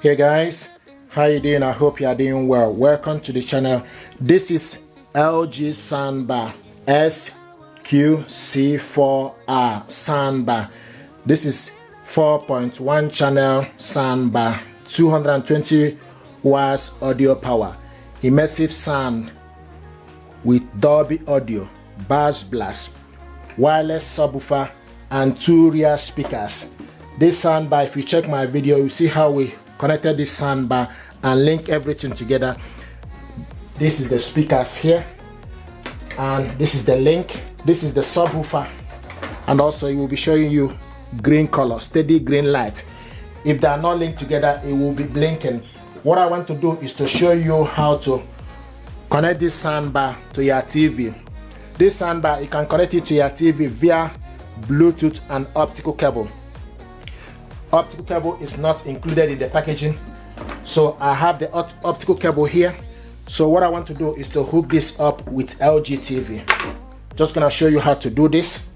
Hey guys, how you doing? I hope you are doing well. Welcome to the channel. This is LG Soundbar SQC4R Soundbar. This is 4.1 channel soundbar, 220 watts audio power, immersive sound with Dolby audio, bass blast, wireless subwoofer, and 2 rear speakers. This soundbar, if you check my video, you see how we connected this soundbar and link everything together. This is the speakers here, and this is the link. This is the subwoofer, and also it will be showing you green color, steady green light. If they are not linked together, it will be blinking. What I want to do is to show you how to connect this soundbar to your TV. This soundbar, you can connect it to your TV via Bluetooth and optical cable. Optical cable is not included in the packaging, so I have the optical cable here. So what I want to do is to hook this up with LG TV. Just gonna show you how to do this.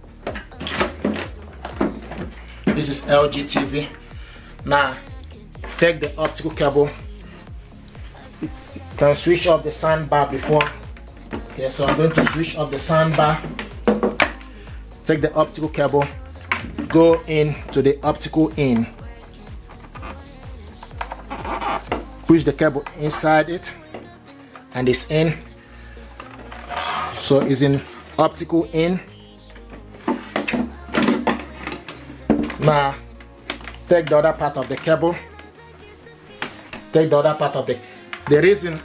This is LG TV. Now take the optical cable. You can switch off the soundbar before. Okay, so I'm going to switch off the soundbar. Take the optical cable, go into the optical in, push the cable inside it, and it's in. So it's in optical in. Now take the other part of the cable. Take the other part of the reason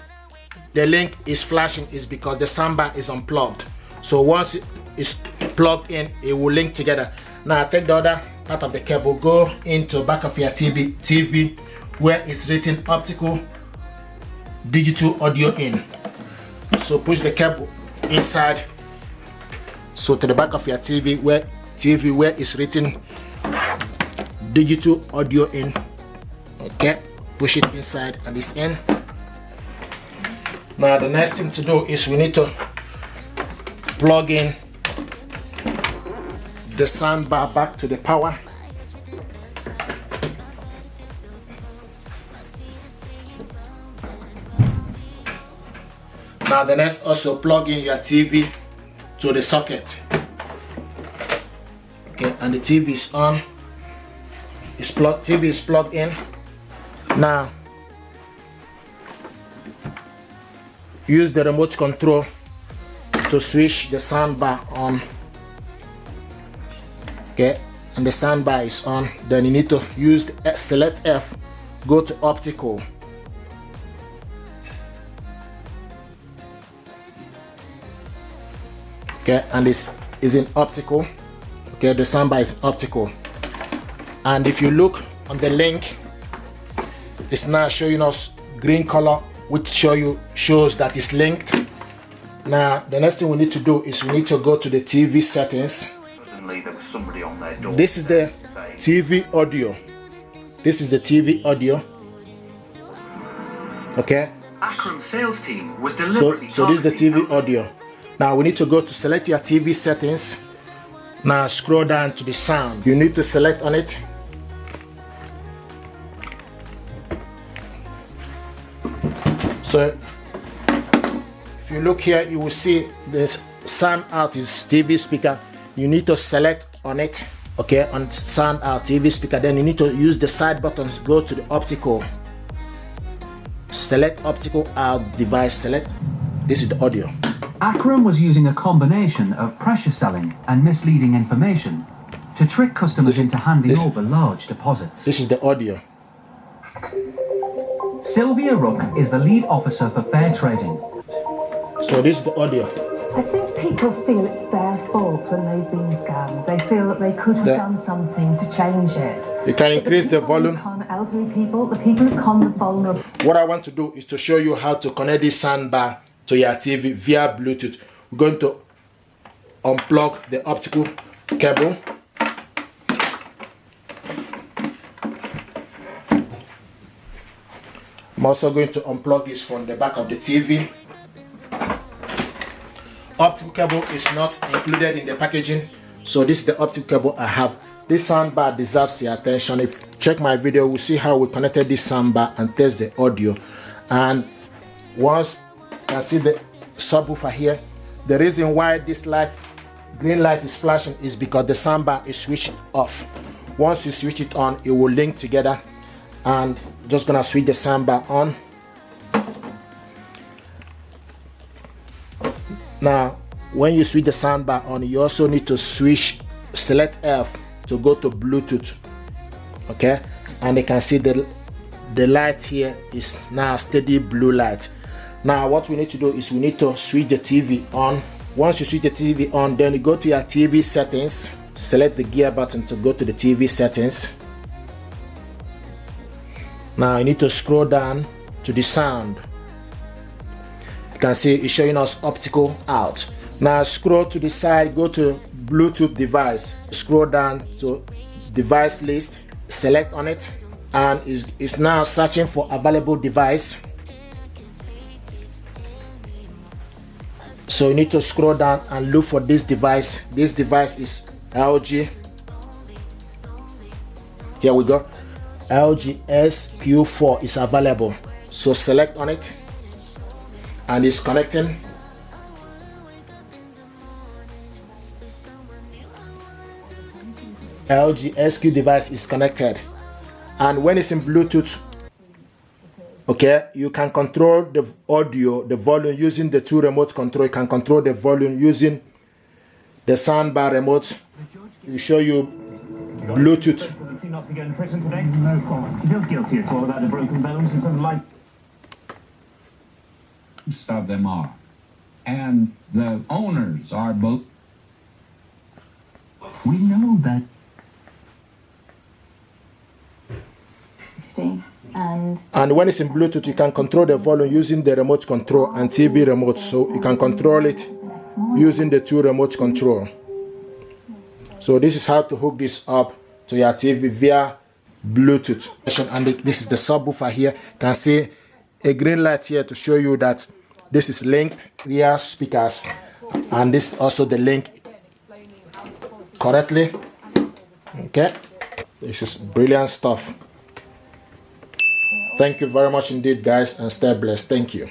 the link is flashing is because the soundbar is unplugged. So once it is plugged in, it will link together. Now take the other part of the cable, go into back of your TV where it's written optical digital audio in. So push the cable inside, so to the back of your TV where it's written digital audio in. Okay, push it inside and it's in. Now the next thing to do is we need to plug in the soundbar back to the power. Now the next, also plug in your TV to the socket. Okay, and the TV is on. TV is plugged in. Now use the remote control to switch the soundbar on. Okay, and the soundbar is on. Then you need to use the select F, go to optical. Okay, and this is in optical. Okay, the soundbar is optical. And if you look on the link, it's now showing us green color, which shows that it's linked. Now the next thing we need to do is we need to go to the TV settings. This is the TV audio. This is the TV audio. Okay. Akram's sales team was So this is the TV audio. Now we need to go to select your TV settings. Now scroll down to the sound. You need to select on it. So if you look here, you will see the sound out is TV speaker. You need to select on it. Okay, on sound out TV speaker. Then you need to use the side buttons. Go to the optical. Select optical out device. Select. This is the audio. Akram was using a combination of pressure selling and misleading information to trick customers into handing over large deposits. This is the audio. Sylvia Rook is the lead officer for fair trading. So this is the audio. I think people feel it's their fault when they've been scammed. They feel that they could have done something to change it. You can increase the volume. Elderly people, the people who con the vulnerable. What I want to do is to show you how to connect this soundbar to your TV via Bluetooth. We're going to unplug the optical cable. I'm also going to unplug this from the back of the TV. Optical cable is not included in the packaging, so this is the optical cable I have. This soundbar deserves your attention. If check my video, we'll see how we connected this soundbar and test the audio. And once you can see the subwoofer here, the reason why this light, green light, is flashing is because the soundbar is switched off. Once you switch it on, it will link together. And just gonna switch the soundbar on. Now when you switch the soundbar on, you also need to select F to go to Bluetooth. Okay, and you can see the light here is now steady blue light. Now what we need to do is we need to switch the TV on. Once you switch the TV on, then you go to your TV settings, select the gear button to go to the TV settings. Now you need to scroll down to the sound. You can see it's showing us optical out. Now scroll to the side, go to Bluetooth device, scroll down to device list, select on it, and it's now searching for available device. So you need to scroll down and look for this device. This device is LG. Here we go. LG SQC4R is available. So select on it, and it's connecting. LG SQ device is connected, and when it's in Bluetooth, okay, you can control the audio, the volume using the two remote control. You can control the volume using the soundbar remote. It show you Bluetooth. Not to go in prison today? No comment. You feel guilty at all about the broken bones and something like? Most of them are, and the owners are both. We know that. And when it's in Bluetooth, you can control the volume using the remote control and TV remote. So you can control it using the two remote control. So this is how to hook this up to your TV via Bluetooth. And this is the subwoofer here. You can see a green light here to show you that this is linked via speakers, and this is also the link correctly. Okay, this is brilliant stuff. Thank you very much indeed, guys, and stay blessed. Thank you.